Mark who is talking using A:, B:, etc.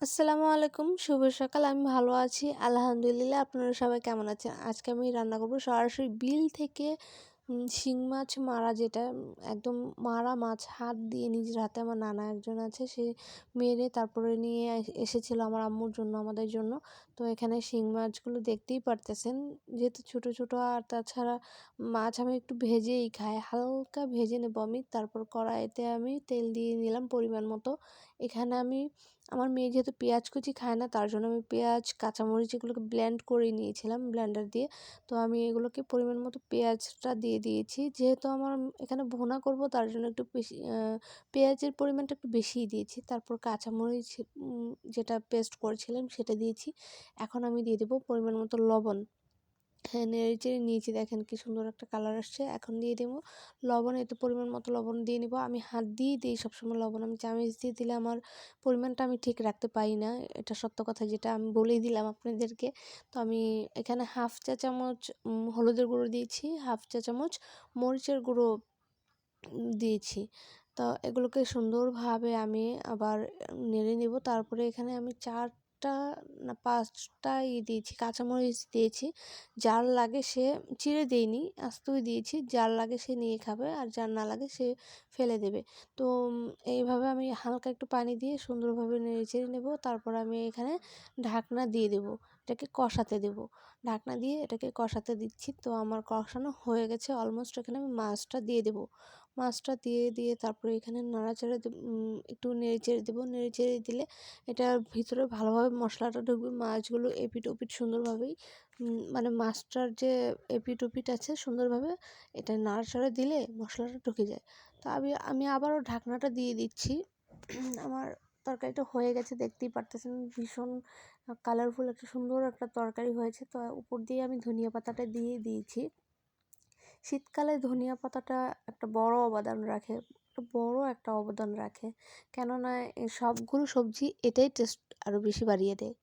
A: আসসালামু আলাইকুম, শুভ সকাল। আমি ভালো আছি, আলহামদুলিল্লাহ। আপনারা সবাই কেমন আছেন? আজকে আমি রান্না করব সরাসরি বিল থেকে শিং মাছ মারা, যেটা একদম মারা মাছ হাত দিয়ে নিজের হাতে। আমার নানা একজন আছে, সে মেরে তারপরে নিয়ে এসেছিল আমার আম্মুর জন্য, আমাদের জন্য। তো এখানে শিং মাছগুলো দেখতেই পারতেছেন, যেহেতু ছোট ছোট। আর তাছাড়া মাছ আমি একটু ভেজেই খাই, হালকা ভেজে নেব আমি। তারপর কড়াইতে আমি তেল দিয়ে নিলাম পরিমাণ মতো। এখানে আমি, আমার মেয়ে যেহেতু পেঁয়াজ কুচি খায় না, তার জন্য আমি পেঁয়াজ কাঁচামরিচ এগুলোকে ব্লেন্ড করে নিয়েছিলাম ব্লেন্ডার দিয়ে। তো আমি এগুলোকে পরিমাণ মতো পেঁয়াজটা দিয়ে দিয়েছি, যেহেতু আমার এখানে ভুনা করব, তার জন্য একটু বেশি পেঁয়াজের পরিমাণটা একটু বেশিই দিয়েছি। তারপর কাঁচামরিচ যেটা পেস্ট করেছিলাম সেটা দিয়েছি। এখন আমি দিয়ে দেবো পরিমাণ মতো লবণ। হ্যাঁ, নেড়েচেড়ে নিয়েছি, দেখেন কি সুন্দর একটা কালার আসছে। এখন দিয়ে দেবো লবণ, এতে পরিমাণ মতো লবণ দিয়ে নেবো। আমি হাত দিয়েই দিই সবসময় লবণ, আমি চামচ দিয়ে দিলে আমার পরিমাণটা আমি ঠিক রাখতে পারি না, এটা সত্য কথা, যেটা আমি বলেই দিলাম আপনাদেরকে। তো আমি এখানে হাফ চা চামচ হলুদের গুঁড়ো দিয়েছি, হাফ চা চামচ মরিচের গুঁড়ো দিয়েছি। তো এগুলোকে সুন্দরভাবে আমি আবার নেড়ে নেব। তারপরে এখানে আমি 4টা না 5টা দিয়েছি, কাঁচামরিচ দিয়েছি। যার লাগে সে, চিড়ে দেইনি, আস্তই দিয়েছি। যার লাগে সে নিয়ে খাবে, আর যার না লাগে সে ফেলে দেবে। তো এইভাবে আমি হালকা একটু পানি দিয়ে সুন্দরভাবে নেড়েচেড়ে নেব। তারপর আমি এখানে ঢাকনা দিয়ে দেব, এটাকে কষাতে দেব। ঢাকনা দিয়ে এটাকে কষাতে দিচ্ছি। তো আমার কষানো হয়ে গেছে অলমোস্ট। এখানে আমি মাছটা দিয়ে দেব। মাছটা দিয়ে তারপরে এখানে নাড়াচাড়া একটু নেড়েচেড়ে দেবো। নেড়েচেড়ে দিলে এটার ভিতরে ভালোভাবে মশলাটা ঢুকবে। মাছগুলো এপিট ওপিট সুন্দরভাবেই, মানে মাছটার যে এপিট ওপিট আছে সুন্দরভাবে এটা নাড়াচাড়া দিলে মশলাটা ঢুকে যায়। তো আমি আবারও ঢাকনাটা দিয়ে দিচ্ছি। আমার তরকারিটা হয়ে গেছে, দেখতেই পারতেছেন ভীষণ কালারফুল একটা সুন্দর একটা তরকারি হয়েছে। তো উপর দিয়ে আমি ধনিয়া পাতাটা দিয়ে দিয়েছি। শীতকালে ধনিয়া পাতাটা একটা বড় একটা অবদান রাখে, কেননা সবগুলো সবজি এটাই টেস্ট আরও বেশি বাড়িয়ে দেয়।